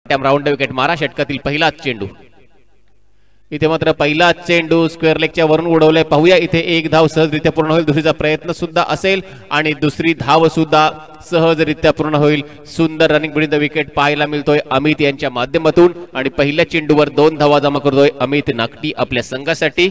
काट्याम round wicket मारा. षटकातील पहिलाच चेंडू. इथे मात्र पहिला चेंडू स्क्वेअर लेगच्या वरून उडवलाय. पाहूया इथे एक धाव सहजरित्या पूर्ण होईल. दुसरीचा प्रयत्न सुद्धा असेल आणि दुसरी धाव सुद्धा सहजरित्या पूर्ण होईल. सुंदर रनिंग बिटवीन द विकेट पाहायला मिळतोय अमित यांच्या माध्यमातून आणि पहिल्या चेंडूवर 2 धावा जमा करतोय अमित नागटी आपल्या संघासाठी.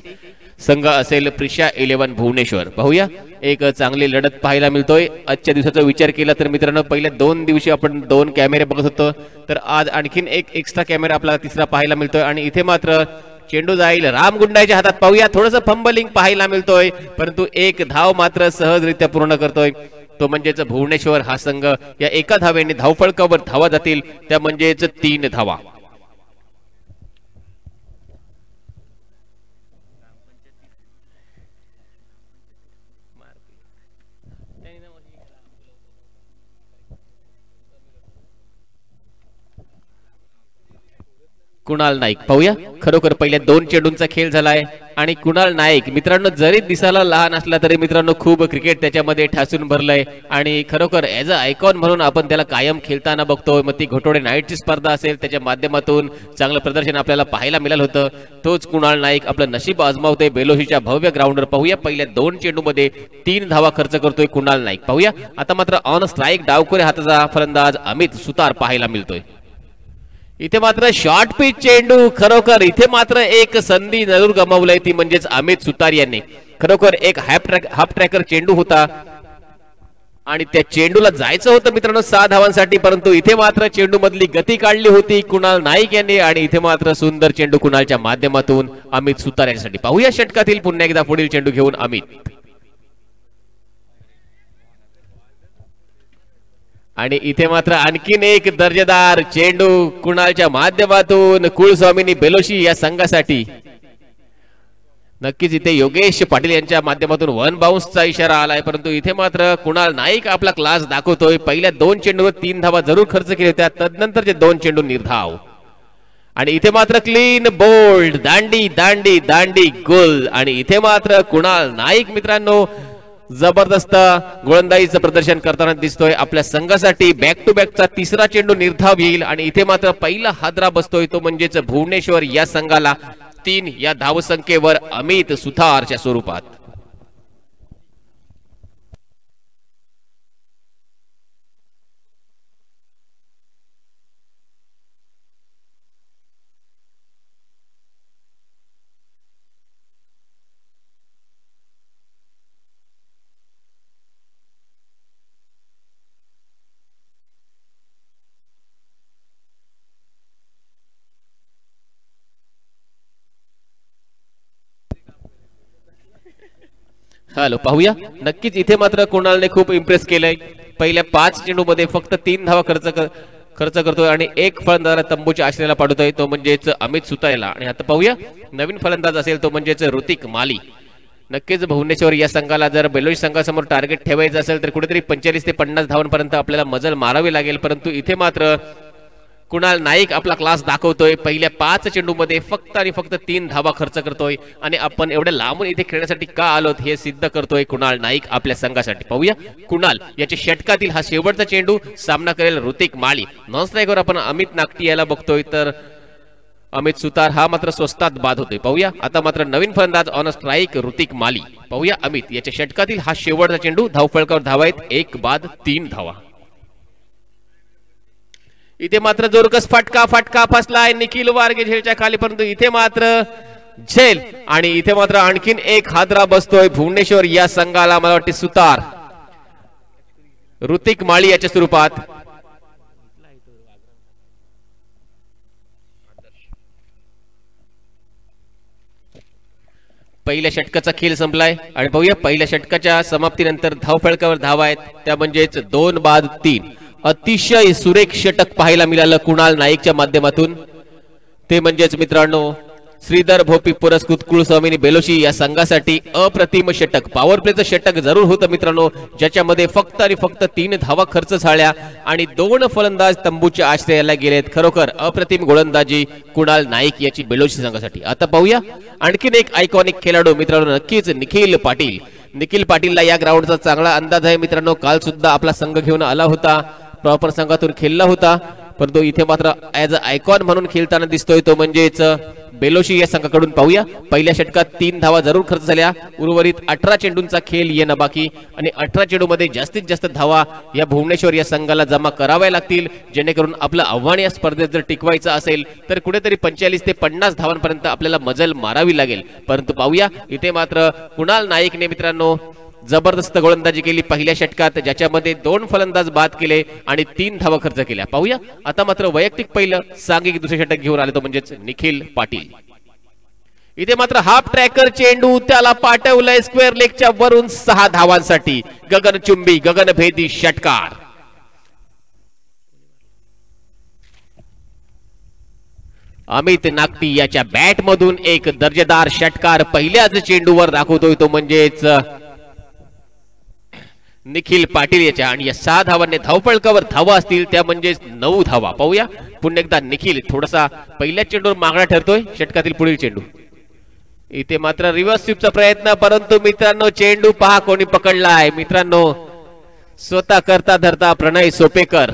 संघ असेल प्रिशा 11 भुवनेश्वर. पाहूया एक चांगली लढत पाहायला मिळतोय. आजच्या दिवसाचा विचार केला तर मित्रांनो पहिल्या 2 दिवशी आपण 2 कॅमेरे बघत होतो तर आज आणखीन एक एक्स्ट्रा कॅमेरा आपल्याला तिसरा पाहायला मिळतोय आणि इथे मात्र चेंडू जाईल रामगुंडाच्या हातात. पाहूया थोडंसं फंबलिंग पाहायला मिळतोय परंतु एक धाव मात्र सहजरित्या पूर्ण करतोय तो म्हणजेच भुवनेश्वर हा संघ. या एका धावेने धावफलकावर धावा जातील त्या म्हणजेच 3 धावा. कुणाल नाईक. पाहूया खरोखर पहिल्या 2 चेंडूंचा खेळ झालाय आणि कुणाल नाईक मित्रांनो जरी दिसायला लहान असला तरी मित्रांनो खूप क्रिकेट त्याच्यामध्ये ठासून भरलंय आणि खरोखर ॲज अ आयकॉन म्हणून आपण त्याला कायम खेळताना बघतोय. मग ती घोटोडे नाईटची स्पर्धा असेल त्याच्या माध्यमातून चांगलं प्रदर्शन आपल्याला पाहायला मिळालं होतं. तोच कुणाल नाईक आपलं नशीब आजमावतोय बेलोशीच्या भव्य ग्राउंडवर. पाहूया पहिल्या 2 चेंडूमध्ये 3 धावा खर्च करतोय कुणाल नाईक. पाहूया आता मात्र ऑन स्ट्राईक डावखोरे हाताचा फलंदाज अमित सुतार पाहायला मिळतोय. इथे मात्र शॉर्ट पिच चेंडू. खरोखर इथे मात्र एक संधी जरूर गमावलंय ती म्हणजेच अमित सुतार यांनी. खरोखर एक हाफ ट्रॅकर चेंडू होता आणि त्या चेंडूला जायचं होतं मित्रांनो 6 धावांसाठी परंतु इथे मात्र चेंडू मधली गती काढली होती कुणाल नाईक यांनी आणि इथे मात्र सुंदर चेंडू कुणालच्या माध्यमातून अमित सुतार यांच्यासाठी. पाहूया षटकातील पुन्हा एकदा पुढील चेंडू घेऊन अमित आणि इथे मात्र आणखीन एक दर्जेदार चेंडू कुणालच्या माध्यमातून कुलस्वामिनी बेलोशी या संघासाठी. नक्कीच इथे योगेश पाटील यांच्या माध्यमातून 1 बाउन्सचा इशारा आलाय परंतु इथे मात्र कुणाल नाईक आपला क्लास दाखवतोय. पहिल्या 2 चेंडूवर 3 धावा जरूर खर्च केल्या होत्या तदनंतरचे 2 चेंडू निर्धाव आणि इथे मात्र क्लीन बोल्ड दांडी दांडी दांडी गोल आणि इथे मात्र कुणाल नाईक मित्रांनो जबरदस्त गोलंदाजीचं प्रदर्शन करताना दिसतोय आपल्या संघासाठी. बॅक टू बॅकचा 3रा चेंडू निर्धाव येईल आणि इथे मात्र पहिला हादरा बसतोय तो म्हणजेच भुवनेश्वर या संघाला 3 या धावसंख्येवर अमित सुतारच्या स्वरूपात. हॅलो पाहूया नक्कीच इथे मात्र कुणालने खूप इम्प्रेस केलंय. पहिल्या 5 चेंडूमध्ये फक्त 3 धावा खर्च करतोय आणि एक फलंदाज तंबूच्या आश्रयाला पाडतोय तो म्हणजेच अमित सुतारला. आणि आता पाहूया नवीन फलंदाज असेल तो म्हणजेच ऋतिक माली. नक्कीच भुवनेश्वर या संघाला जर बेलोशी संघासमोर टार्गेट ठेवायचं असेल तर कुठेतरी 45 ते 50 धावांपर्यंत आपल्याला मजल मारावी लागेल परंतु इथे मात्र कुणाल नाईक आपला क्लास दाखवतोय. पहिल्या 5 चेंडूमध्ये फक्त आणि फक्त 3 धावा खर्च करतोय आणि आपण एवढ्या लांबून इथे खेळण्यासाठी का आलोत हे सिद्ध करतोय कुणाल नाईक आपल्या संघासाठी. पाहूया कुणाल याच्या षटकातील हा शेवटचा चेंडू. सामना करेल ऋतिक माळी. नॉन स्ट्राईकवर आपण अमित नागटी याला बघतोय तर अमित सुतार हा मात्र स्वस्तात बाद होतोय. पाहूया आता मात्र नवीन फलंदाज ऑन स्ट्राईक ऋतिक माली. पाहूया अमित याच्या षटकातील हा शेवटचा चेंडू. धावफलकावर धावा आहेत 1 बाद 3 धावा. इथे मात्र जोरकस फटका फसलाय निखिल वारगे झेलच्या खाली परंतु इथे मात्र झेल आणि इथे मात्र आणखीन एक हादरा बसतोय भुवनेश्वर या संघाला. मला वाटते सुतार ऋतिक माळी याच्या स्वरूपात. पहिल्या षटकाचा खेळ संपलाय आणि पाहूया पहिल्या षटकाच्या समाप्तीनंतर धावफलकावर धावा आहेत त्या म्हणजेच 2 बाद 3. अतिशय सुरेख षटक पाहायला मिळालं कुणाल नाईकच्या माध्यमातून. ते म्हणजेच मित्रांनो श्रीधर भोपी पुरस्कृत कुलस्वामिनी बेलोशी या संघासाठी अप्रतिम षटक. पॉवर प्लेचं षटक जरूर होतं मित्रांनो ज्याच्यामध्ये फक्त आणि फक्त 3 धावा खर्च झाल्या आणि 2 फलंदाज तंबूच्या आश्रयाला गेलेत. खरोखर अप्रतिम गोलंदाजी कुणाल नाईक याची बेलोशी संघासाठी. आता पाहूया आणखीन एक आयकॉनिक खेळाडू मित्रांनो नक्कीच निखिल पाटील. निखिल पाटीलला या ग्राउंडचा चांगला अंदाज आहे मित्रांनो. काल सुद्धा आपला संघ घेऊन आला होता प्रॉपर संघातून खेळला होता परंतु इथे मात्र ऍज अ आयकॉन म्हणून खेळताना दिसतोय तो म्हणजेच बेलोशी या संघाकडून. पाहूया पहिल्या षटकात 3 धावा जरूर खर्च झाल्या. उर्वरित 18 चेंडूंचा खेळ येणं बाकी आणि 18 चेंडूमध्ये जास्तीत जास्त धावा या भुवनेश्वर या संघाला जमा कराव्या लागतील, जेणेकरून आपलं आव्हान या स्पर्धेत जर टिकवायचं असेल तर कुठेतरी 45 ते 50 धावांपर्यंत आपल्याला मजल मारावी लागेल. परंतु पाहूया इथे मात्र कुणाल नाईकने मित्रांनो जबरदस्त गोलंदाजी केली पहिल्या षटकात, ज्याच्यामध्ये 2 फलंदाज बाद केले आणि 3 धावा खर्च केल्या. पाहूया आता मात्र वैयक्तिक पहिलं सांघिक दुसरे षटक घेऊन आले तो म्हणजेच निखिल पाटील. इथे मात्र हाफ ट्रॅकर चेंडू त्याला पाठवलंय स्क्वेअर लेगच्या वरून 6 धावांसाठी. गगनचुंबी गगनभेदी षटकार. अमित नागटी याच्या बॅट मधून एक दर्जेदार षटकार पहिल्याच चेंडूवर दाखवतोय तो म्हणजेच निखिल पाटील याच्या. आणि या 6 धावांनी धावफलकावर धावा असतील त्या म्हणजेच 9 धावा. पाहूया पुन्हा एकदा निखिल थोडासा पहिल्या चेंडूवर मागणा ठरतोय. षटकातील पुढील चेंडू इथे मात्र रिव्हर्स स्वीपचा प्रयत्न, परंतु मित्रांनो चेंडू पहा कोणी पकडलाय. मित्रांनो स्वतः करता धरता प्रणय सोपेकर,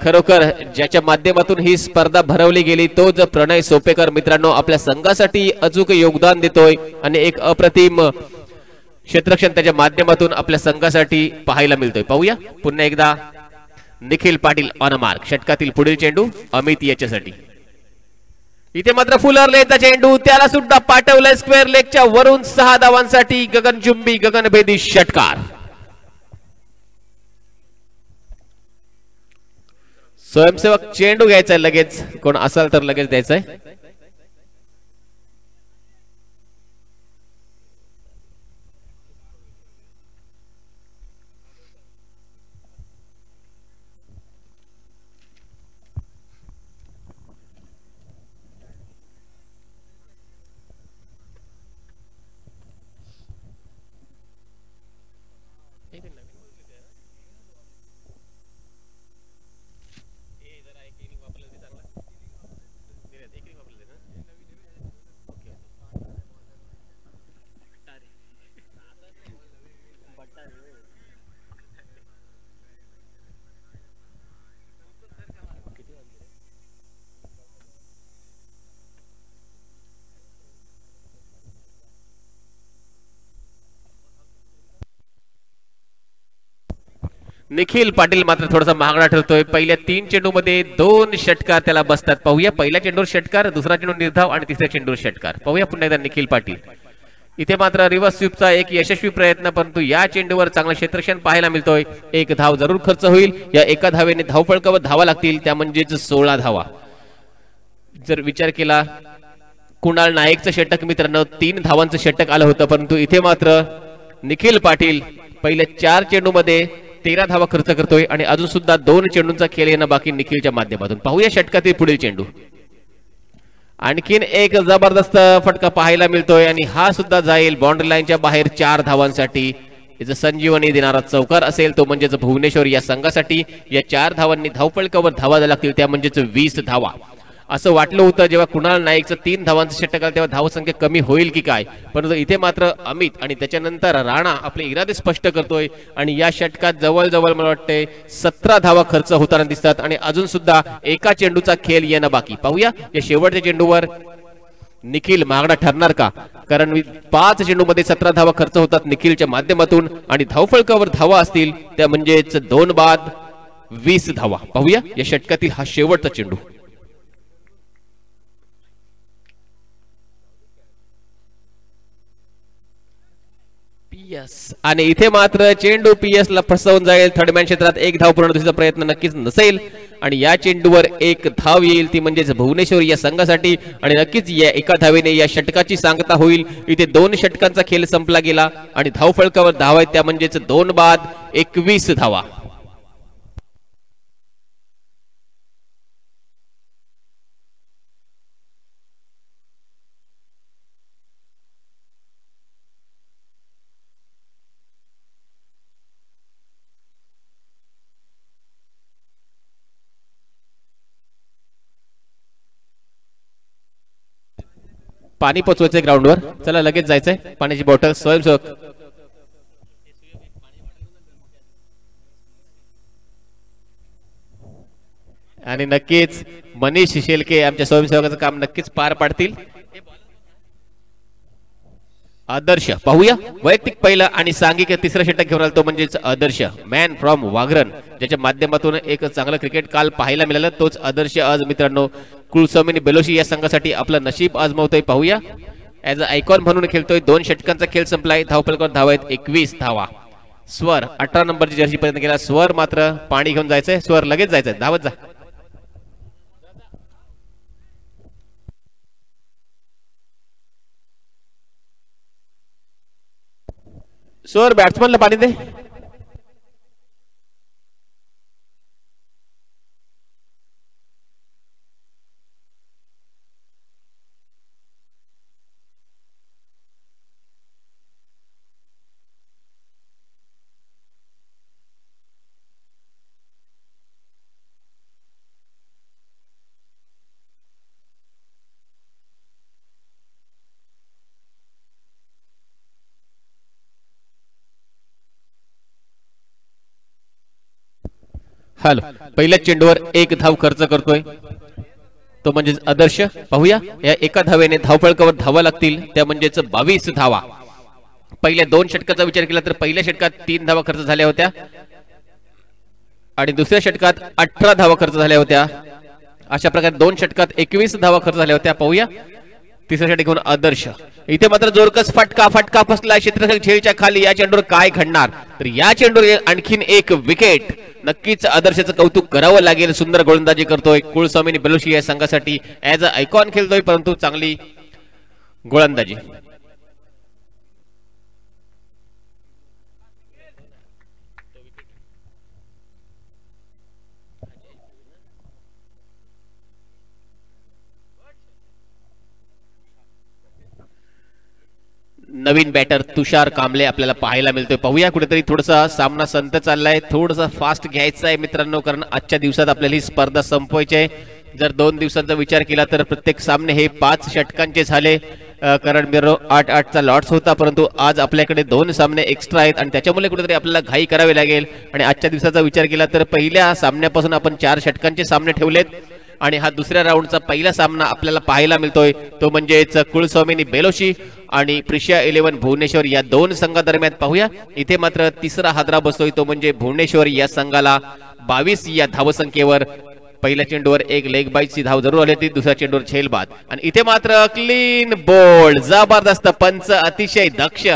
खरोखर ज्याच्या माध्यमातून ही स्पर्धा भरवली गेली तो जो प्रणय सोपेकर मित्रांनो आपल्या संघासाठी अचूक योगदान देतोय आणि एक अप्रतिम क्षेत्ररक्षण त्याच्या माध्यमातून आपल्या संघासाठी पाहायला मिळतोय. पाहूया पुन्हा एकदा निखिल पाटील ऑन मार्क. षटकातील पुढील चेंडू अमित याच्यासाठी. इथे मात्र फुलरलेचा चेंडू त्याला सुद्धा पाठवलाय स्क्वेअर लेगच्या वरून 6 धावांसाठी. गगनचुंबी गगनभेदी षटकार. स्वयंसेवक चेंडू घ्यायचा लगेच, कोण असाल तर लगेच द्यायचंय. निखिल पाटील मात्र थोडासा महागडा ठरतोय. पहिल्या 3 चेंडूमध्ये 2 षटकार त्याला बसतात. पाहूया पहिल्या चेंडूवर षटकार, दुसरा चेंडू निर्धाव आणि तिसऱ्या चेंडूवर षटकार. पाहूया पुन्हा एकदा निखिल पाटील. इथे मात्र रिव्हर्स स्वीपचा एक यशस्वी प्रयत्न, परंतु या चेंडूवर चांगलं क्षेत्ररक्षण पाहायला मिळतोय. 1 धाव जरूर खर्च होईल. या एका धावेने धावफलकावर धावा लागतील त्या म्हणजेच 16 धावा. जर विचार केला कुणाल नाईकचं षटक मित्रांनो 3 धावांचं षटक आलं होतं, परंतु इथे मात्र निखिल पाटील पहिल्या 4 चेंडूमध्ये 13 धावा खर्च करतोय आणि अजून सुद्धा 2 चेंडूंचा खेळ येणं बाकी निखिलच्या माध्यमातून. पाहूया षटकातील पुढील चेंडू. आणखीन एक जबरदस्त फटका पाहायला मिळतोय आणि हा सुद्धा जाईल बाउंड्री लाईनच्या बाहेर 4 धावांसाठी. संजीवनी देणारा चौकार असेल तो म्हणजेच भुवनेश्वर या संघासाठी. या 4 धावांनी धावफलकावर धावा लागतील त्या म्हणजेच 20 धावा. असं वाटलं होतं जेव्हा कुणाल नाईकचं 3 धावांचं षटक आलं तेव्हा धावसंख्या कमी होईल की काय, परंतु इथे मात्र अमित आणि त्याच्यानंतर राणा आपले इरादे स्पष्ट करतोय आणि या षटकात जवळजवळ मला वाटतंय 17 धावा खर्च होताना दिसतात आणि अजून सुद्धा एका चेंडूचा खेळ येणं बाकी. पाहूया या शेवटच्या चेंडूवर निखिल महागडा ठरणार का, कारण 5 चेंडूमध्ये 17 धावा खर्च होतात निखिलच्या माध्यमातून आणि धावफलकावर धावा असतील त्या म्हणजेच 2 बाद 20 धावा. पाहूया या षटकातील हा शेवटचा चेंडू. आणि इथे मात्र चेंडू पीएस ला फसवून जाईल. थर्डमॅन क्षेत्रात 1 धाव पूर्ण दुसरा प्रयत्न नक्कीच नसेल आणि या चेंडूवर 1 धाव येईल ती म्हणजेच भुवनेश्वर या संघासाठी आणि नक्कीच या एका धावेने या षटकाची सांगता होईल. इथे 2 षटकांचा खेळ संपला गेला आणि धावफलकावर धावा आहेत त्या म्हणजेच 2 बाद 21 धावा. पाणी पोचवायचंय ग्राउंडवर, चला लगेच जायचंय. पाण्याची बॉटल स्वयंसेवक आणि नक्कीच मनीष शेलके आमच्या स्वयंसेवकाचं काम नक्कीच पार पाडतील. आदर्श पाहूया वैयक्तिक पहिला आणि सांघिक तिसरा षटक घेऊन आला तो म्हणजेच आदर्श मॅन फ्रॉम वागरन, ज्याच्या माध्यमातून एक चांगलं क्रिकेट काल पाहायला मिळालं. तोच आदर्श आज मित्रांनो कुलस्वामिनी बेलोशी या संघासाठी आपलं नशीब आजमावतोय. पाहूया ऍज अ आयकॉन म्हणून खेळतोय. 2 षटकांचा खेळ संपलाय. धावफलकावर धावा आहेत 21 धावा. स्वर 18 नंबरची जर्सी पर्यंत गेला. स्वर मात्र पाणी घेऊन जायचंय. स्वर लगेच जायचंय. धावत जा. स्वर बॅट्समनला पाणी दे. हॅलो पहिल्या चेंडूवर 1 धाव खर्च करतोय तो म्हणजेच आदर्श. पाहूया या एका धावेने धावफलकावर धावा लागतील त्या म्हणजेच 22 धावा. पहिल्या 2 षटकाचा विचार केला तर पहिल्या षटकात 3 धावा खर्च झाल्या होत्या आणि दुसऱ्या षटकात 18 धावा खर्च झाल्या होत्या. अशा प्रकारे 2 षटकात 21 धावा खर्च झाल्या होत्या. पाहूया तिसऱ्या षटक घेऊन आदर्श. इथे मात्र जोरकस फटका फसला क्षेत्ररक्षक झेलच्या खाली. या चेंडूवर काय घडणार तर या चेंडूवर आणखीन एक विकेट. नक्कीच आदर्शाचं कौतुक करावं लागेल. सुंदर गोलंदाजी करतोय कुलस्वामिनी बेलोशी या संघासाठी. ऍज अ आयकॉन खेळतोय परंतु चांगली गोलंदाजी. नवीन बॅटर तुषार कांबळे आपल्याला पाहायला मिळतोय. पाहूया कुठेतरी थोडासा सामना संत चाललाय. थोडासा फास्ट घ्यायचा आहे मित्रांनो कारण आजच्या दिवसात आपल्याला ही स्पर्धा संपवायची आहे. जर 2 दिवसांचा विचार केला तर प्रत्येक सामने हे 5 षटकांचे झाले कारण मिरो 8-8चा लॉट्स होता परंतु आज आपल्याकडे 2 सामने एक्स्ट्रा आहेत आणि त्याच्यामुळे कुठेतरी आपल्याला घाई करावी लागेल. आणि आजच्या दिवसाचा विचार केला तर पहिल्या सामन्यापासून आपण 4 षटकांचे सामने ठेवलेत आणि हा दुसऱ्या राऊंडचा पहिला सामना आपल्याला पाहायला मिळतोय तो म्हणजेच कुलस्वामिनी बेलोशी आणि प्रिशिया 11 भुवनेश्वर या 2 संघादरम्यान. पाहूया इथे मात्र तिसरा हादरा बसतोय तो म्हणजे भुवनेश्वर या संघाला 22 या धावसंख्येवर. पहिल्या चेंडूवर 1 लेग बाईची धाव जरूर आली होती. दुसऱ्या चेंडूवर झेलबाद आणि इथे मात्र क्लीन बोल्ड. जबरदस्त पंच अतिशय दक्ष.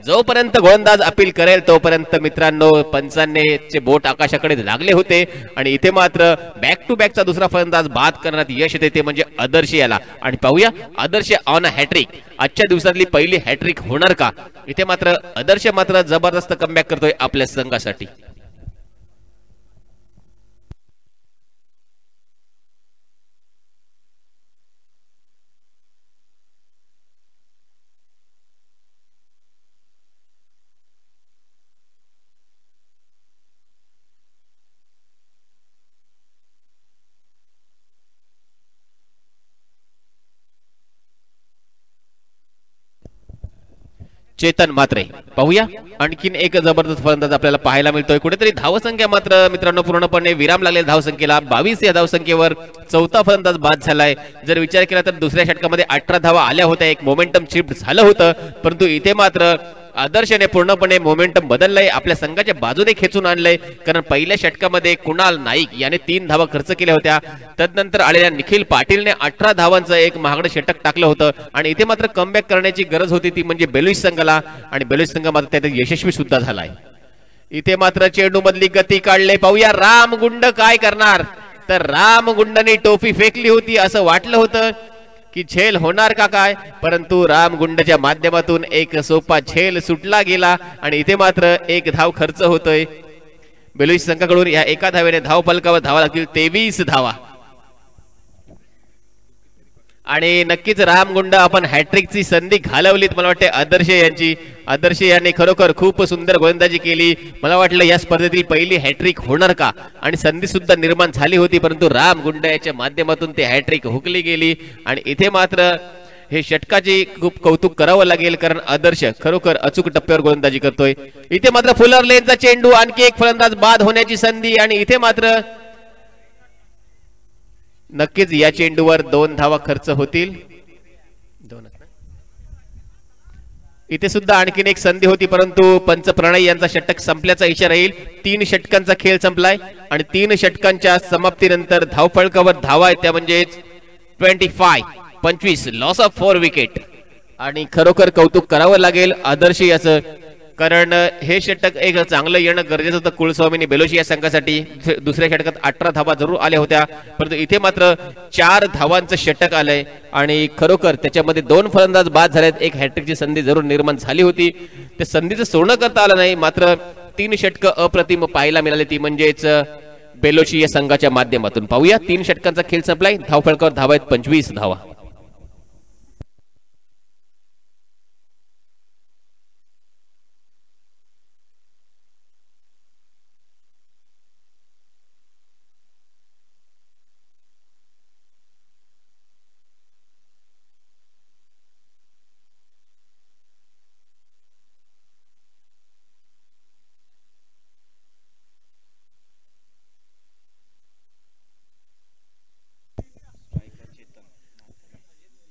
जोपर्यंत गोलंदाज अपील करेल तोपर्यंत मित्रांनो पंचांचे बोट आकाशाकडे लागले होते आणि इथे मात्र बॅक टू बॅकचा दुसरा फलंदाज बाद करण्यात यश येते ते म्हणजे आदर्श याला. आणि पाहूया आदर्श ऑन अ हॅट्रिक. आजच्या दिवसातली पहिली हॅट्रिक होणार का. इथे मात्र आदर्श मात्र जबरदस्त कमबॅक करतोय आपल्या संघासाठी. चेतन मात्रे. पाहूया आणखीन एक जबरदस्त फलंदाज आपल्याला पाहायला मिळतोय. कुठेतरी धावसंख्या मात्र मित्रांनो पूर्णपणे विराम लागलेल्या धावसंख्येला. 22 या धावसंख्येवर 4था फलंदाज बाद झालाय. जर विचार केला तर दुसऱ्या षटकामध्ये 18 धावा आल्या होत्या. एक मोमेंटम शिफ्ट झालं होतं परंतु इथे मात्र आदर्शने पूर्णपणे मोमेंटम बदललंय. आपल्या संघाच्या बाजूने खेचून आणलंय कारण पहिल्या षटकामध्ये कुणाल नाईक याने 3 धावा खर्च केल्या होत्या. तदनंतर आलेल्या निखिल पाटीलने 18 धावांचं एक महागडं षटक टाकलं होतं आणि इथे मात्र कमबॅक करण्याची गरज होती ती म्हणजे बेलुश संघाला आणि बेलुश संघ मात्र त्यात यशस्वी सुद्धा झालाय. इथे मात्र चेंडू मधली गती काढले. पाहूया रामगुंड काय करणार तर रामगुंडने टोपी फेकली होती. असं वाटलं होतं की झेल होणार का काय परंतु रामगुंडच्या माध्यमातून एक सोपा झेल सुटला गेला आणि इथे मात्र 1 धाव खर्च होतोय बेलुश संघाकडून. या एका धावेने धाव फलकावर धावा लागतील 23 धावा. आणि नक्कीच रामगुंड आपण हॅट्रिकची संधी घालवलीत मला वाटते आदर्श यांची. आदर्श यांनी खरोखर खूप सुंदर गोलंदाजी केली. मला वाटलं या स्पर्धेतील पहिली हॅट्रिक होणार का आणि संधी सुद्धा निर्माण झाली होती परंतु रामगुंड याच्या माध्यमातून ते हॅट्रिक हुकली गेली. आणि इथे मात्र हे षटकाचे खूप कौतुक करावं लागेल कारण आदर्श खरोखर अचूक टप्प्यावर गोलंदाजी करतोय. इथे मात्र फुलर लेनचा चेंडू. आणखी एक फलंदाज बाद होण्याची संधी आणि इथे मात्र नक्कीच या चेंडूवर 2 धावा खर्च होतील. इथे सुद्धा आणखीन एक संधी होती, परंतु पंच प्रणय यांचा षटक संपल्याचा इशारा येईल. 3 षटकांचा खेळ संपलाय आणि 3 षटकांच्या समाप्तीनंतर धावफलकावर धावा आहे त्या म्हणजेच 25 लॉस ऑफ 4 विकेट. आणि खरोखर कौतुक करावं लागेल आदर्श याचं, कारण हे षटक एक चांगलं येणं गरजेचं होतं कुलस्वामीनी बेलोशी या संघासाठी. दुसऱ्या षटकात 18 धावा जरूर आल्या होत्या, परंतु इथे मात्र 4 धावांचं षटक आलंय आणि खरोखर त्याच्यामध्ये 2 फलंदाज बाद झालेत. एक हॅट्रिकची संधी जरूर निर्माण झाली होती, त्या संधीचं सोनं करता आलं नाही. मात्र 3 षटकं अप्रतिम पाहायला मिळाली, ती म्हणजेच बेलोशी या संघाच्या माध्यमातून. पाहूया 3 षटकांचा खेळ संपलाय. धावफलकावर धावा आहेत 25 धावा.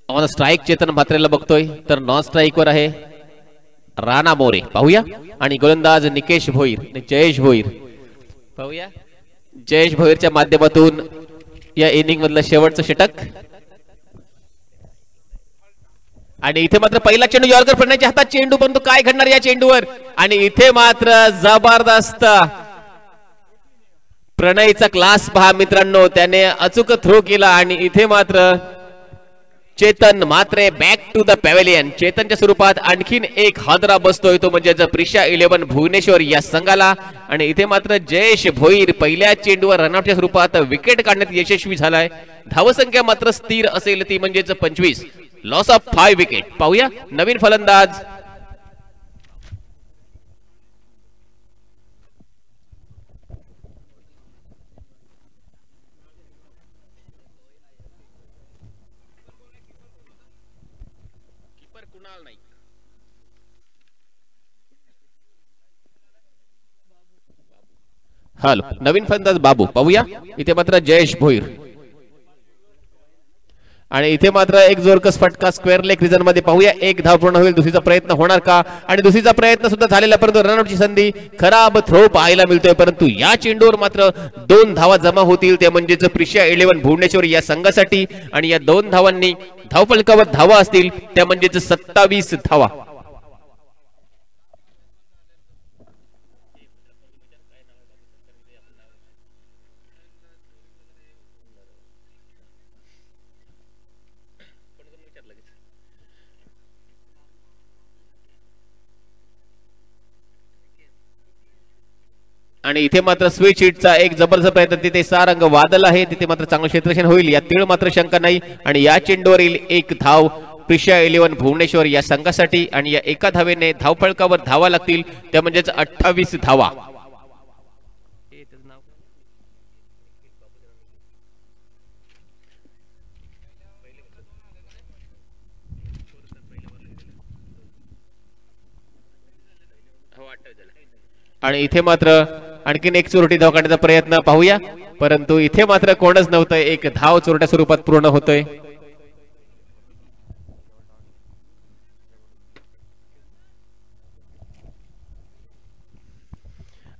ऑन स्ट्राइक चेतन म्हात्रेला बघतोय, तर नॉन स्ट्राइक वर आहे राणा मोरे. पाहूया. आणि गोलंदाज निकेश भोईर, जयेश भोईर. पाहूया जयेश भोईरच्या माध्यमातून या इनिंग मधलं शेवटचं षटक. आणि इथे मात्र पहिला चेंडू यॉर्कर प्रणयच्या हातात, चेंडू परंतु काय घडणार या चेंडूवर. आणि इथे मात्र जबरदस्त प्रणयचा क्लास पहा मित्रांनो, त्याने अचूक थ्रो केला. आणि इथे मात्र Chetan Mhatre back to the pavilion. चेतनच्या स्वरूपात आणखीन एक हादरा बसतोय, तो म्हणजे प्रिशा 11 भुवनेश्वर या संघाला. आणि इथे मात्र जयेश भोईर पहिल्या चेंडूवर रनआउटच्या स्वरूपात विकेट काढण्यात यशस्वी झालाय. धावसंख्या मात्र स्थिर असेल, ती म्हणजेच 25 लॉस ऑफ 5 विकेट. पाहूया नवीन फलंदाज हॅलो, नवीन फलंदाज बाबू. पाहूया इथे मात्र जयेश भोईर. आणि इथे मात्र एक जोरकस फटका स्क्वेअर लेग रिजन मध्ये. पाहूया एक धाव पूर्ण होईल, दुसरीचा प्रयत्न होणार का. आणि दुसरीचा प्रयत्न सुद्धा झालेला, परंतु रनआउटची संधी. खराब थ्रो पाहायला मिळतोय, परंतु या चेंडूवर मात्र 2 धावा जमा होतील, त्या म्हणजेच प्रिशा 11 भुवनेश्वर या संघासाठी. आणि या 2 धावांनी धावफलकावर धावा असतील, त्या म्हणजेच 27 धावा. आणि इथे मात्र स्विच हिटचा एक जबरदस्त प्रयत्न. तिथे 6 रंग वादळ आहे, तिथे मात्र चांगलं क्षेत्ररक्षण होईल यात मात्र शंका नाही. आणि या चेंडूवरील एक धाव प्रिशा 11 भुवनेश्वर या संघासाठी. आणि या एका धावेने धावफलकावर धावा लागतील, त्या म्हणजेच 28 धावा. आणि इथे मात्र आणखीन एक चोरटी धाव काढण्याचा प्रयत्न. पाहूया, परंतु इथे मात्र कोणच नव्हतं. एक धाव चोरट्या स्वरूपात पूर्ण होतोय.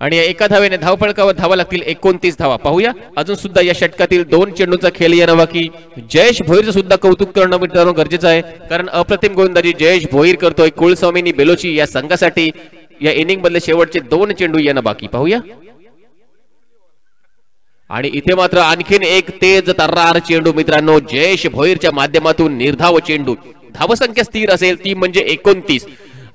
आणि एका धावेने धावफलकावर धावा लागतील 29 धावा. पाहूया अजून सुद्धा या षटकातील 2 चेंडूंचा खेळ येणं बाकी. जयेश भोईरचं सुद्धा कौतुक करणं मित्रांनो गरजेचं आहे, कारण अप्रतिम गोलंदाजी जयेश भोईर करतोय कुलस्वामिनी बेलोची या संघासाठी. या इनिंग मधले शेवटचे 2 चेंडू येणं बाकी. पाहूया. आणि इथे मात्र आणखीन एक तेज तर्रार चेंडू मित्रांनो जयेश भोईरच्या माध्यमातून. निर्धाव चेंडू, धावसंख्या स्थिर असेल ती म्हणजे 29.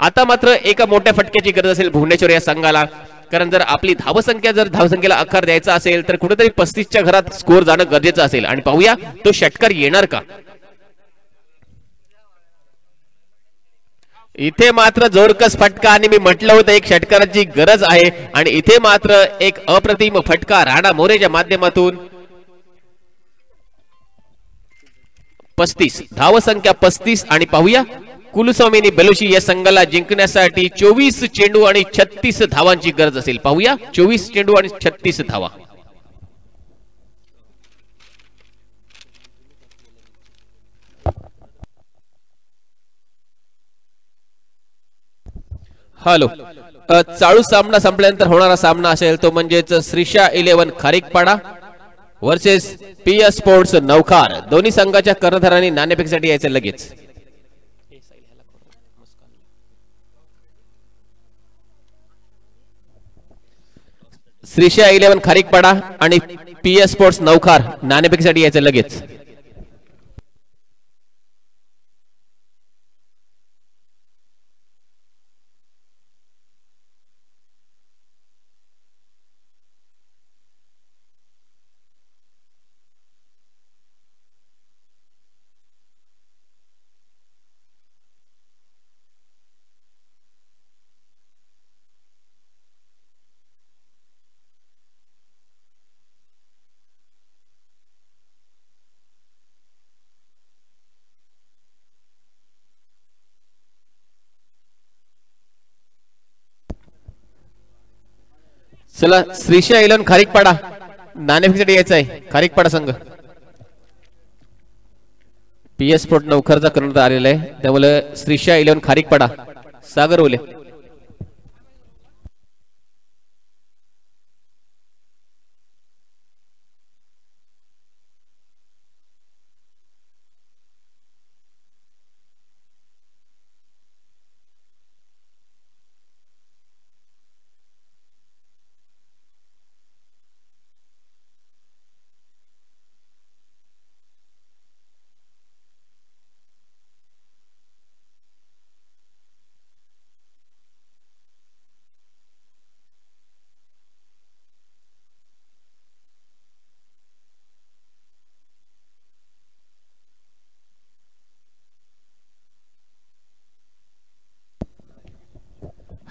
आता मात्र एका मोठ्या फटक्याची गरज असेल भुवनेश्वर या संघाला, कारण जर आपली धावसंख्येला आकार द्यायचा असेल तर कुठेतरी 35च्या घरात स्कोर जाणं गरजेचं असेल. आणि पाहूया तो षटकार येणार का. इथे मात्र जोरकस फटका, आणि मी म्हटलं होतं एक षटकाराची गरज आहे. आणि इथे मात्र एक अप्रतिम फटका राणा मोरेच्या माध्यमातून. 35 धावसंख्या 35. आणि पाहूया कुलस्वामिनी बेलोशी या संघाला जिंकण्यासाठी 24 चेंडू आणि 36 धावांची गरज असेल. पाहूया 24 चेंडू आणि 36 धावा. हॅलो, चालू सामना संपल्यानंतर होणारा सामना असेल तो म्हणजेच Shrisha 11 Kharikpada versus PS sports Navkhar. दोन्ही संघाच्या कर्णधारांनी नाणेफेकीसाठी यायचं लगेच. श्रीशा 11 खारीकपाडा आणि PS स्पोर्ट्स नवखार नाणेफेकीसाठी यायचं लगेच. चला, श्रीशा 11 खारीकपाडा नाणेफेकीसाठी यायचं आहे. खारीकपाडा संघ PS स्पोर्ट नवखारचा कर्णधार आलेला आहे, त्यामुळे श्रीशा 11 खारीकपाडा. सागर ओले.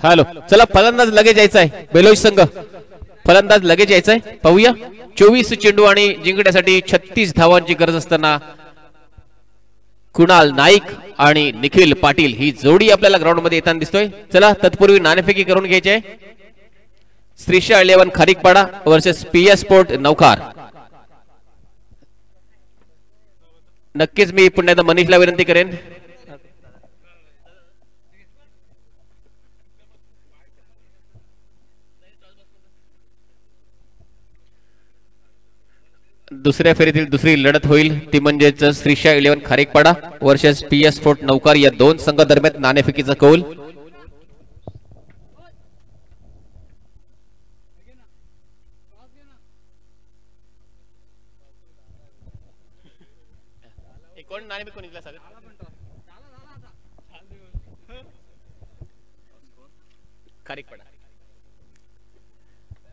हॅलो, चला फलंदाज लगेच यायचा आहे. बेलोश संघ फलंदाज लगेच यायचा आहे. पाहूया. 24 चेंडू आणि जिंकण्यासाठी 36 धावांची गरज असताना कुणाल नाईक आणि निखिल पाटील ही जोडी आपल्याला ग्राउंड मध्ये येताना दिसतोय. चला, तत्पूर्वी नाणेफेकी करून घ्यायची आहे. Shreesha 11 Kharikpada versus PS sport Navkhar. नक्कीच मी पुन्हा एकदा मनीषला विनंती करेन. दुसऱ्या फेरीतील दुसरी लढत होईल ती म्हणजेच Shrisha 11 Kharikpada versus PS sport Navkhar या दोन संघादरम्यान नाणेफेकीचा कौल.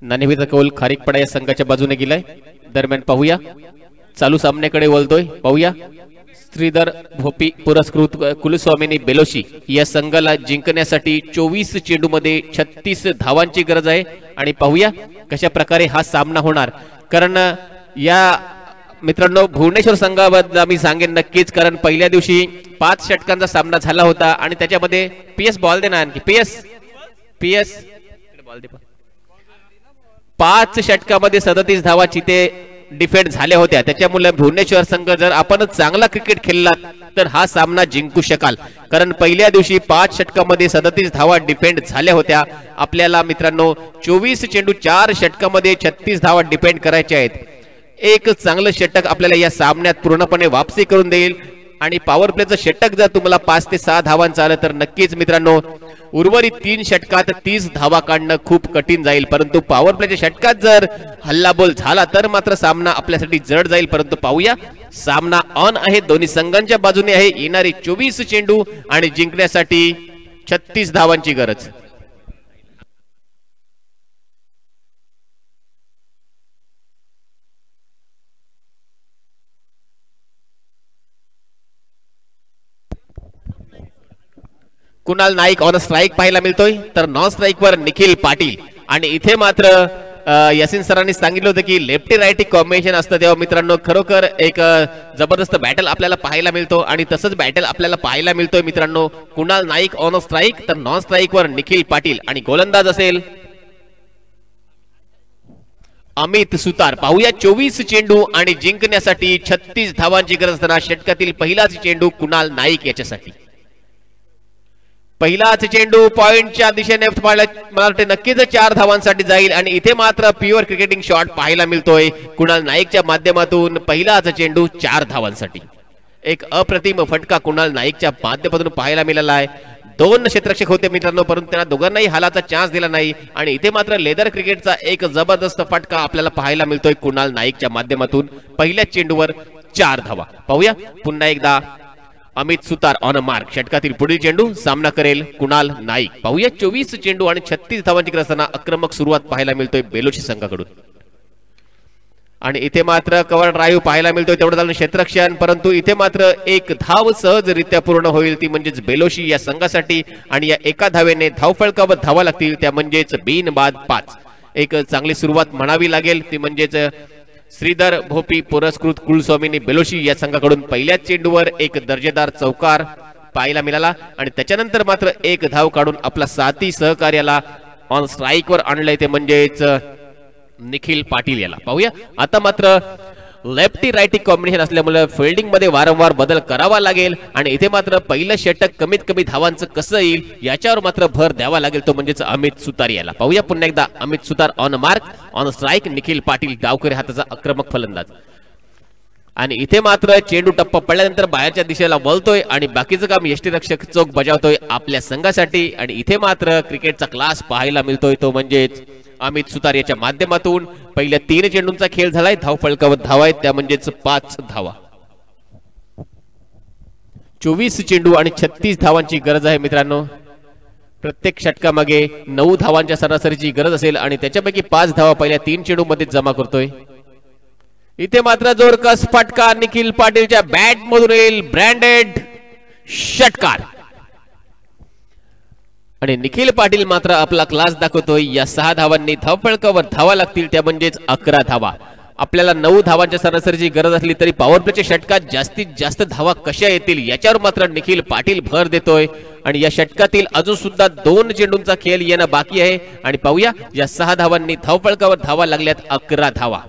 नाणेफेकीचा कौल खारीकपाडा या संघाच्या बाजूने गेलाय. दरम्यान पाहूया, चालू सामन्याकडे वळतोय. पाहूया, श्रीधर भोपी पुरस्कृत कुलस्वामिनी बेलोशी या संघाला जिंकण्यासाठी 24 चेंडू मध्ये 36 धावांची गरज आहे. आणि पाहूया कशा प्रकारे हा सामना होणार. कारण या मित्रांनो भुवनेश्वर संघाबद्दल आम्ही सांगेन नक्कीच, कारण पहिल्या दिवशी 5 षटकांचा सामना झाला होता आणि त्याच्यामध्ये PS बॉल दे ना आणखी PS बॉल दे. 5 षटकामध्ये 37 धावा चिते डिफेंड झाल्या होत्या. त्याच्यामुळे भुवनेश्वर संघ जर आपण चांगला क्रिकेट खेळला तर हा सामना जिंकू शकाल. कारण पहिल्या दिवशी 5 षटकामध्ये 37 धावा डिफेंड झाल्या होत्या. आपल्याला मित्रांनो 24 चेंडू 4 षटकामध्ये 36 धावा डिफेंड करायच्या आहेत. एक चांगलं षटक आपल्याला या सामन्यात पूर्णपणे वापसी करून देईल. आणि पॉवर प्लेचं षटक जर तुम्हाला 5 ते 6 धावांचं आलं तर नक्कीच मित्रांनो उर्वरित 3 षटकात 30 धावा काढणं खूप कठीण जाईल. परंतु पॉवर प्लेच्या षटकात जर हल्लाबोल झाला तर मात्र सामना आपल्यासाठी जड जाईल. परंतु पाहूया, सामना ऑन आहे, दोन्ही संघांच्या बाजूने आहे. येणारे 24 चेंडू आणि जिंकण्यासाठी 36 धावांची गरज. कुणाल नाईक ऑन स्ट्राइक पाहायला मिळतोय, तर नॉन स्ट्राइक वर निखिल पाटील. आणि इथे मात्र यासिन सरांनी सांगितलं होतं की लेफ्टी राईटी कॉम्बिनेशन असतं, तेव्हा मित्रांनो खरोखर एक जबरदस्त बॅटल आपल्याला पाहायला मिळतो. आणि तसंच बॅटल आपल्याला पाहायला मिळतोय मित्रांनो. कुणाल नाईक ऑन स्ट्राइक, तर नॉन स्ट्राइक वर निखिल पाटील. आणि गोलंदाज असेल अमित सुतार. पाहूया, 24 चेंडू आणि जिंकण्यासाठी 36 धावांची गरज असताना षटकातील पहिलाच चेंडू कुणाल नाईक याच्यासाठी. पहिलाच चेंडू पॉइंटच्या दिशेने मला वाटते नक्कीच 4 धावांसाठी जाईल आणि इथे मात्र प्युअर क्रिकेटिंग शॉट पाहायला मिळतोय कुणाल नाईकच्या माध्यमातून. पहिलाच चेंडू 4 धावांसाठी. एक अप्रतिम फटका कुणाल नाईकच्या माध्यमातून पाहायला मिळाला आहे. 2 क्षेत्ररक्षक होते मित्रांनो, परंतु त्यांना दोघांनाही हालाचा चान्स दिला नाही आणि इथे मात्र लेदर क्रिकेटचा एक जबरदस्त फटका आपल्याला पाहायला मिळतोय कुणाल नाईकच्या माध्यमातून. पहिल्याच चेंडूवर 4 धावा. पाहूया पुन्हा एकदा अमित सुतार ऑन मार्क. षटकातील पुढील चेंडू सामना करेल कुणाल नाईक. पाहूया 24 चेंडू आणि 36 धावांची गरज असताना आक्रमक सुरुवात पाहायला मिळतोय बेलोशी संघाकडून. आणि इथे मात्र कव्हर ड्राईव्ह पाहायला मिळतोय तेवढं झालं क्षेत्ररक्षण, परंतु इथे मात्र एक धाव सहजरित्या पूर्ण होईल ती म्हणजेच बेलोशी या संघासाठी आणि या एका धावेने धावफलकावर धावा लागतील त्या म्हणजेच बिनबाद 5. एक चांगली सुरुवात म्हणावी लागेल ती म्हणजेच श्रीधर भोपी पुरस्कृत कुलस्वामीनी बेलोशी या संघाकडून पहिल्याच चेंडूवर एक दर्जेदार चौकार पाहायला मिळाला आणि त्याच्यानंतर मात्र एक धाव काढून आपला साथी सहकार्याला ऑन स्ट्राईक वर आणलंय ते म्हणजेच निखिल पाटील याला. पाहूया आता मात्र लेफ्टी रायटी कॉम्बिनेशन असल्यामुळे फिल्डिंग मध्ये वारंवार बदल करावा लागेल आणि इथे मात्र पहिलं षटक कमीत कमी धावांचं कसं येईल याच्यावर मात्र भर द्यावा लागेल तो म्हणजेच अमित सुतार याला. पाहूया पुन्हा एकदा Amit Sutar on mark on strike. Nikhil Patil डावकरी हाताचा आक्रमक फलंदाज आणि इथे मात्र चेंडू टप्पा पडल्यानंतर बाहेरच्या दिशेला वळतोय आणि बाकीचं काम यष्टीरक्षक चोख बजावतोय आपल्या संघासाठी आणि इथे मात्र क्रिकेटचा क्लास पाहायला मिळतोय तो म्हणजेच अमित सुतार याच्या माध्यमातून. पहिल्या 3 चेंडूंचा खेळ झालाय. धाव फलकावर धावा आहेत त्या म्हणजेच 5 धावा. 24 चेंडू आणि 36 धावांची गरज आहे मित्रांनो. प्रत्येक षटकामागे 9 धावांच्या सरासरीची गरज असेल आणि त्याच्यापैकी 5 धावा पहिल्या 3 चेंडू मध्ये जमा करतोय. इथे मात्र जोरकस फटका निखिल पाटीलच्या बॅट मधून येईल. ब्रँडेड षटकार आणि निखिल पाटील मात्र आपला क्लास दाखवतोय. या 6 धावांनी धावफलकावर धावा लागतील त्या म्हणजेच 11 धावा. आपल्याला 9 धावांच्या सरासरीची गरज असली तरी पॉवर प्लेच्या षटकात जास्तीत जास्त धावा कशा येतील याच्यावर मात्र निखिल पाटील भर देतोय आणि या षटकातील अजून सुद्धा 2 चेंडूंचा खेळ येणं बाकी आहे आणि पाहूया या 6 धावांनी धावफलकावर धावा लागल्यात 11 धावा.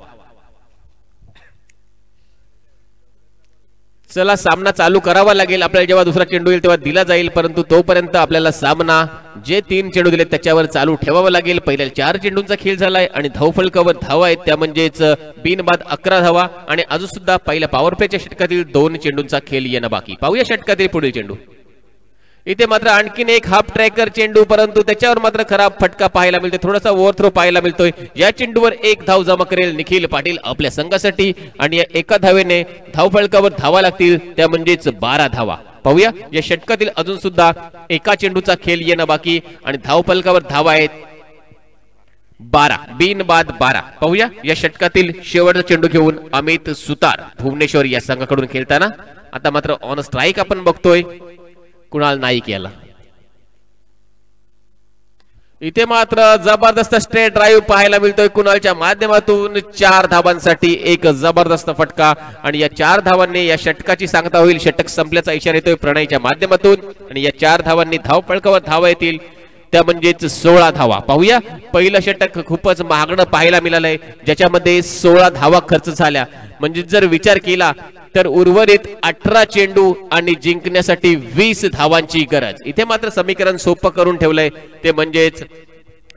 चला सामना चालू करावा लागेल. आपल्याला जेव्हा दुसरा चेंडू येईल तेव्हा दिला जाईल, परंतु तोपर्यंत आपल्याला सामना जे 3 चेंडू दिले त्याच्यावर चालू ठेवावा लागेल. पहिल्या 4 चेंडूंचा खेळ झालाय आणि धावफलकावर धावा आहेत त्या म्हणजेच बिनबाद 11 धावा आणि अजून सुद्धा पहिल्या पॉवर प्लेच्या षटकातील 2 चेंडूंचा खेळ येणं बाकी. पाहूया षटकातील पुढील चेंडू. इथे मात्र आणखीन एक हाफ ट्रॅकर चेंडू, परंतु त्याच्यावर मात्र खराब फटका पाहायला मिळतो. थोडासा ओव्हरथ्रो पाहायला मिळतोय. या चेंडूवर 1 धाव जमा करेल निखिल पाटील आपल्या संघासाठी आणि या एका धावेने धावफलकावर धावा लागतील त्या म्हणजेच 12 धावा. पाहूया या षटकातील अजून सुद्धा एका चेंडूचा खेळ येणं बाकी आणि धावफलकावर धावा आहेत 12 बिनबाद 12. पाहूया या षटकातील शेवटचा चेंडू घेऊन अमित सुतार भुवनेश्वर या संघाकडून खेळताना. आता मात्र ऑन स्ट्राईक आपण बघतोय कुणाल नाईक याला. इथे मात्र जबरदस्त स्ट्रेट ड्राईव्ह पाहायला मिळतोय कुणालच्या माध्यमातून. 4 धावांसाठी एक जबरदस्त फटका आणि या 4 धावांनी या षटकाची सांगता होईल. षटक संपल्याचा इशारा येतोय प्रणयच्या माध्यमातून आणि या 4 धावांनी धावफलकावर धावा येतील त्या म्हणजेच 16 धावा. पाहूया पहिलं षटक खूपच महागडं पाहायला मिळालंय ज्याच्यामध्ये 16 धावा खर्च झाल्या. म्हणजे जर विचार केला तर उर्वरित 18 चेंडू आणि जिंकण्यासाठी 20 धावांची गरज. इथे मात्र समीकरण सोपं करून ठेवलंय ते म्हणजेच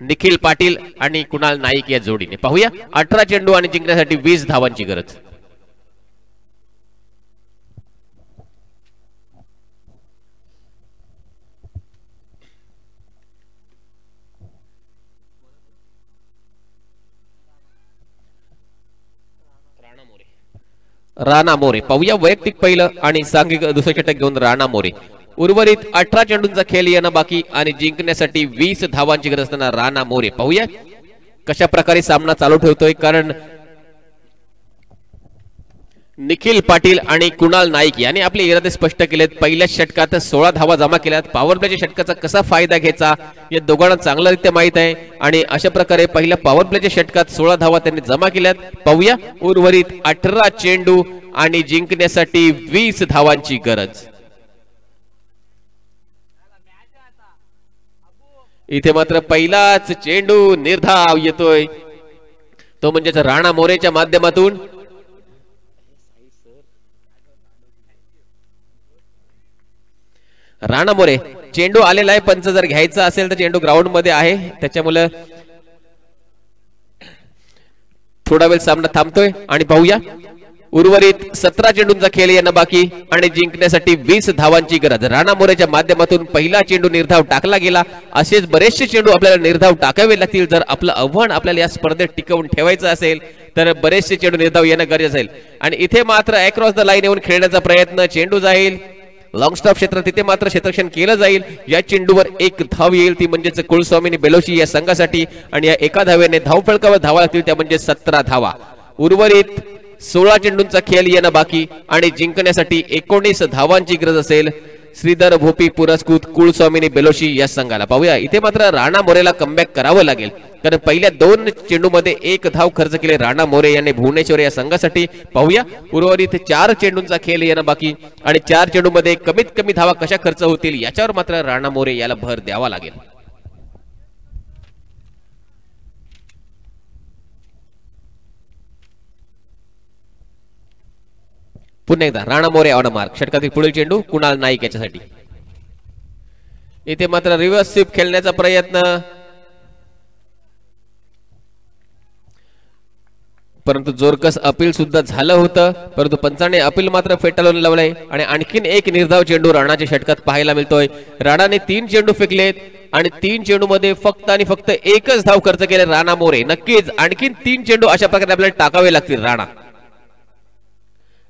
निखिल पाटील आणि कुणाल नाईक या जोडीने. पाहूया 18 चेंडू आणि जिंकण्यासाठी 20 धावांची गरज. राणा मोरे. पाहूया वैयक्तिक पहिलं आणि सांघिक दुसरं षटक घेऊन राणा मोरे. उर्वरित 18 चेंडूंचा खेळ येणं बाकी आणि जिंकण्यासाठी 20 धावांची गरज असताना राणा मोरे. पाहूया कशा प्रकारे सामना चालू ठेवतोय, कारण निखिल पाटील आणि कुणाल नाईक यांनी आपले इरादे स्पष्ट केलेत. पहिल्या षटकात 16 धावा जमा केल्यात. पॉवर प्लेच्या षटकाचा कसा फायदा घ्यायचा या दोघांना चांगल्यारीत्या माहित आहे आणि अशा प्रकारे पहिल्या पॉवर प्लेच्या षटकात 16 धावा त्यांनी जमा केल्यात. पाहूया उर्वरित 18 चेंडू आणि जिंकण्यासाठी 20 धावांची गरज. इथे मात्र पहिलाच चेंडू निर्धाव येतोय तो म्हणजेच राणा मोरेच्या माध्यमातून. राणा मोरे चेंडू आलेला आहे, पंच जर घ्यायचा असेल तर चेंडू ग्राउंड मध्ये आहे, त्याच्यामुळे थोडा वेळ सामना थांबतोय. आणि पाहूया उर्वरित 17 चेंडूंचा खेळ येणं बाकी आणि जिंकण्यासाठी 20 धावांची गरज. राणा मोरेच्या माध्यमातून पहिला चेंडू निर्धाव टाकला गेला. असेच बरेचसे चेंडू आपल्याला निर्धाव टाकावे लागतील जर आपलं आव्हान आपल्याला या स्पर्धेत टिकवून ठेवायचं असेल तर बरेचसे चेंडू निर्धाव येणं गरजेचं असेल. आणि इथे मात्र अक्रॉस द लाईन येऊन खेळण्याचा प्रयत्न, चेंडू जाईल लॉंग स्टॉप क्षेत्र, तिथे मात्र क्षेत्ररक्षण केलं जाईल. या चेंडूवर एक धाव येईल, ती म्हणजेच कुलस्वामिनी बेलोशी या संघासाठी. आणि या एका धावेने धावफलकावर धावा लागतील, त्या म्हणजे 17 धावा. उर्वरित 16 चेंडूंचा खेळ येणं बाकी आणि जिंकण्यासाठी 19 धावांची गरज असेल श्रीधर भोपी पुरस्कृत कुलस्वामिनी बेलोशी या संघाला. पाहूया इथे मात्र राणा मोरेला कमबॅक करावं लागेल, कारण पहिल्या 2 चेंडूमध्ये 1 धाव खर्च केले राणा मोरे यांनी भुवनेश्वर या संघासाठी. पाहूया उर्वरित 4 चेंडूंचा खेळ येणं बाकी आणि 4 चेंडूमध्ये कमीत कमी धावा कशा खर्च होतील याच्यावर मात्र राणा मोरे याला भर द्यावा लागेल. पुन्हा एकदा राणा मोरे ऑन मार्क. षटकातील पुढील चेंडू कुणाल नाईक याच्यासाठी. इथे मात्र रिव्हर्स स्वीप खेळण्याचा प्रयत्न, परंतु जोरकस अपील सुद्धा झालं होतं, परंतु पंचाने अपील मात्र फेटाळून लावलंय. आणि आणखीन एक निर्धाव चेंडू राणाच्या षटकात पाहायला मिळतोय. राणाने 3 चेंडू फेकलेत आणि 3 चेंडू मध्ये फक्त आणि फक्त 1च धाव खर्च केले राणा मोरे. नक्कीच आणखीन 3 चेंडू अशा प्रकारे आपल्याला टाकावे लागतील राणा.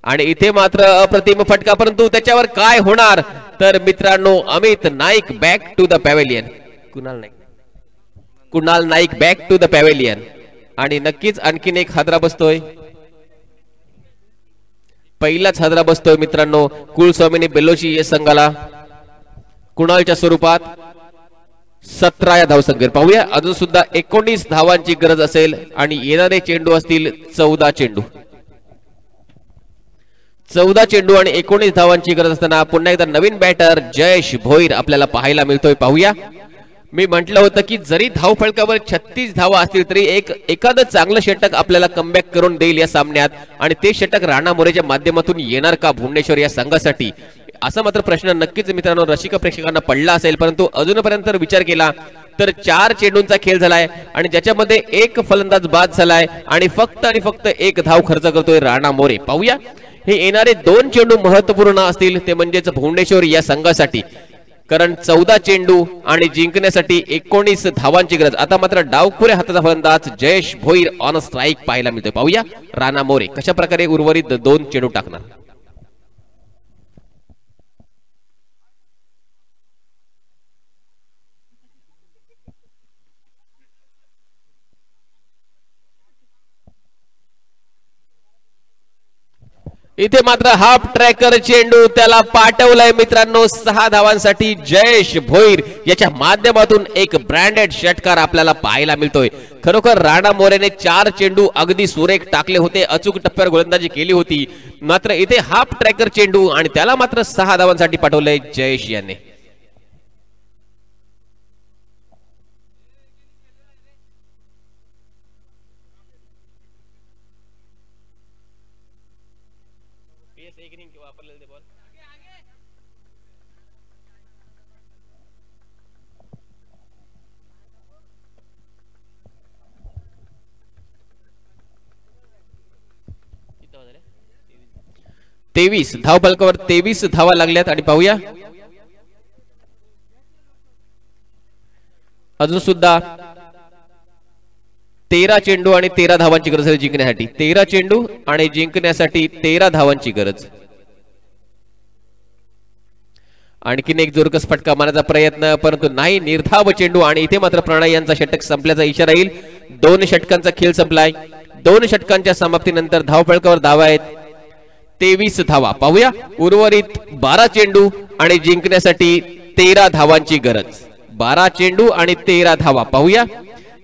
आणि इथे मात्र अप्रतिम फटका, परंतु त्याच्यावर काय होणार तर मित्रांनो Amit Naik back to the pavilion. Kunal Naik back to the pavilion. आणि नक्कीच आणखीन एक हादरा बसतोय, पहिलाच हादरा बसतोय मित्रांनो कुलस्वामिनी बेलोशी या संघाला कुणालच्या स्वरूपात 17 या धावसंख्येवर. पाहूया अजून सुद्धा 19 धावांची गरज असेल आणि येणारे चेंडू असतील 14 चेंडू. 14 चेंडू आणि 19 धावांची गरज असताना पुन्हा एकदा नवीन बॅटर जयेश भोईर आपल्याला पाहायला मिळतोय. पाहूया मी म्हटलं होतं की जरी धाव फलकावर 36 धावा असतील तरी एखादं चांगलं षटक आपल्याला कमबॅक करून देईल या सामन्यात. आणि ते षटक राणा मोरेच्या माध्यमातून येणार का भुवनेश्वर या संघासाठी, असा मात्र प्रश्न नक्कीच मित्रांनो रसिक प्रेक्षकांना पडला असेल. परंतु अजूनपर्यंत विचार केला तर 4 चेंडूंचा खेळ झालाय आणि ज्याच्यामध्ये 1 फलंदाज बाद झालाय आणि फक्त 1 धाव खर्च करतोय राणा मोरे. पाहूया हे येणारे 2 चेंडू महत्वपूर्ण असतील, ते म्हणजेच भुवनेश्वर या संघासाठी, कारण 14 चेंडू आणि जिंकण्यासाठी 19 धावांची गरज. आता मात्र डावखुऱ्या हाताचा फलंदाज जयेश भोईर ऑन स्ट्राईक पाहायला मिळतोय. पाहूया राणा मोरे कशा प्रकारे उर्वरित 2 चेंडू टाकणार. इथे मात्र हाफ ट्रॅकर चेंडू त्याला पाठवलाय मित्रांनो 6 धावांसाठी. जयेश भोईर याच्या माध्यमातून एक ब्रँडेड षटकार आपल्याला पाहायला मिळतोय. खरोखर राणा मोरेने 4 चेंडू अगदी सुरेख टाकले होते, अचूक टप्प्यावर गोलंदाजी केली होती. मात्र इथे हाफ ट्रॅकर चेंडू आणि त्याला मात्र 6 धावांसाठी पाठवलंय जयेश याने. तेवीस धाव फलकावर 23 धावा लागल्यात. आणि पाहूया अजून सुद्धा 13 चेंडू आणि 13 धावांची गरज आहे जिंकण्यासाठी. 13 चेंडू आणि जिंकण्यासाठी 13 धावांची गरज. आणखीन एक जोरकस फटका मारण्याचा प्रयत्न, परंतु नाही, निर्धाव चेंडू. आणि इथे मात्र प्रणय यांचा षटक संपल्याचा इशारा येईल. 2 षटकांचा खेळ संपलाय. 2 षटकांच्या समाप्तीनंतर धाव फलकावर धावा आहेत 23 धावा. पाहूया उर्वरित 12 चेंडू आणि जिंकण्यासाठी 13 धावांची गरज. 12 चेंडू आणि 13 धावा. पाहूया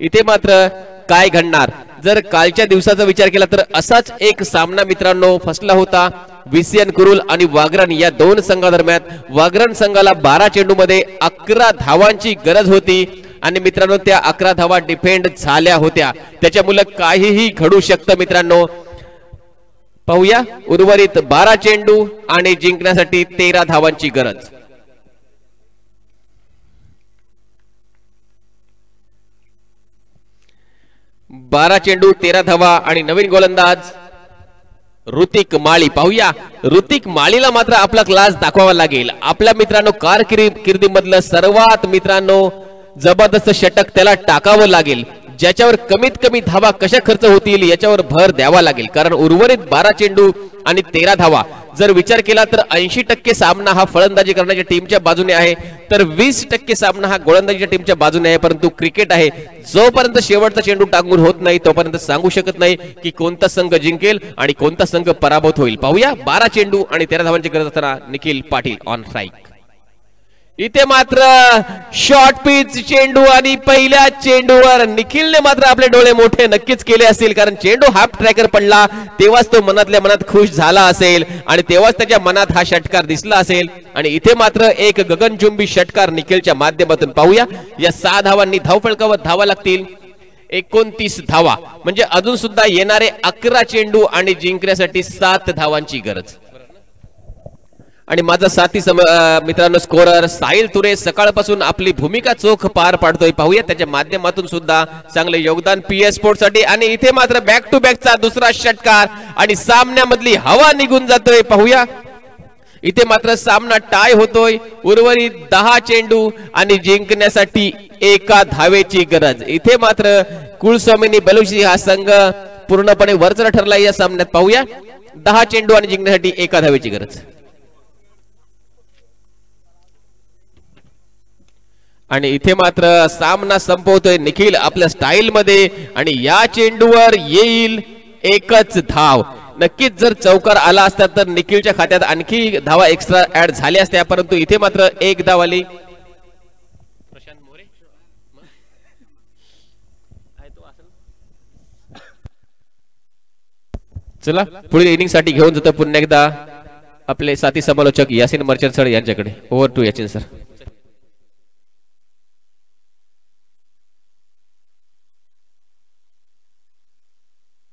इथे मात्र काय घडणार. जर कालच्या दिवसाचा विचार केला तर असाच एक सामना मित्रांनो फसला होता विसियन कुरुल आणि वागरण या 2 संघादरम्यान. वागरण संघाला 12 चेंडू मध्ये 11 धावांची गरज होती आणि मित्रांनो त्या 11 धावा डिफेंड झाल्या होत्या. त्याच्यामुळे काहीही घडू शकतं मित्रांनो. पाहूया उर्वरित 12 चेंडू आणि जिंकण्यासाठी 13 धावांची गरज. 12 चेंडू 13 धावा आणि नवीन गोलंदाज ऋतिक माळी. पाहूया ऋतिक माळीला मात्र आपला क्लास दाखवावा लागेल. आपल्या मित्रांनो कारकिर्दीमधलं सर्वात मित्रांनो जबरदस्त षटक त्याला टाकावं लागेल, ज्याच्यावर कमीत कमी धावा कशा खर्च होतील याच्यावर भर द्यावा लागेल. कारण उर्वरित 12 चेंडू आणि 13 धावा जर विचार केला तर 80% सामना हा फलंदाजी करण्याच्या टीमच्या बाजूने आहे, तर 20% सामना हा गोलंदाजीच्या टीमच्या बाजूने आहे. परंतु क्रिकेट आहे, जोपर्यंत शेवटचा चेंडू टाकून होत नाही तोपर्यंत सांगू शकत नाही की कोणता संघ जिंकेल आणि कोणता संघ पराभूत होईल. पाहूया 12 चेंडू आणि 13 धावांची गरज असताना निखिल पाटील ऑन स्ट्राईक. इथे मात्र शॉर्ट पिच चेंडू आणि पहिल्या चेंडूवर निखिलने मात्र आपले डोळे मोठे नक्कीच केले असतील, कारण चेंडू हाफ ट्रॅकर पडला तेव्हाच तो मनातल्या मनात खुश झाला असेल आणि तेव्हाच त्याच्या मनात हा षटकार दिसला असेल. आणि इथे मात्र एक गगनचुंबी षटकार निखिलच्या माध्यमातून. पाहूया या 6 धावांनी धावफलकावर धावा लागतील 29 धावा, म्हणजे अजून सुद्धा येणारे 11 चेंडू आणि जिंकण्यासाठी 7 धावांची गरज. आणि माझा साथी मित्रांनो स्कोरर साहिल तुरे सकाळपासून आपली भूमिका चोख पार पाडतोय. पाहूया त्याच्या माध्यमातून सुद्धा चांगले योगदान PS स्पोर्ट्स साठी. आणि इथे मात्र बॅक टू बॅकचा दुसरा षटकार आणि सामन्यामधली हवा निघून जातोय. पाहूया इथे मात्र सामना टाय होतोय. उर्वरित 10 चेंडू आणि जिंकण्यासाठी 1 धावेची गरज. इथे मात्र कुलस्वामिनी बलुशी हा संघ पूर्णपणे वरचढ ठरला या सामन्यात. पाहूया 10 चेंडू आणि जिंकण्यासाठी 1 धावेची गरज. आणि इथे मात्र सामना संपवतोय निखिल आपल्या स्टाईल मध्ये आणि या चेंडूवर येईल 1च धाव. नक्कीच जर चौकार आला असता तर निखिलच्या खात्यात आणखी धावा एक्स्ट्रा ऍड झाल्या असत्या, परंतु इथे मात्र 1 धाव आली. चला पुढील इनिंग साठी घेऊन जातो पुन्हा एकदा आपले साथी समालोचक यासिन मर्चंट सर यांच्याकडे. Over to Yasin sir.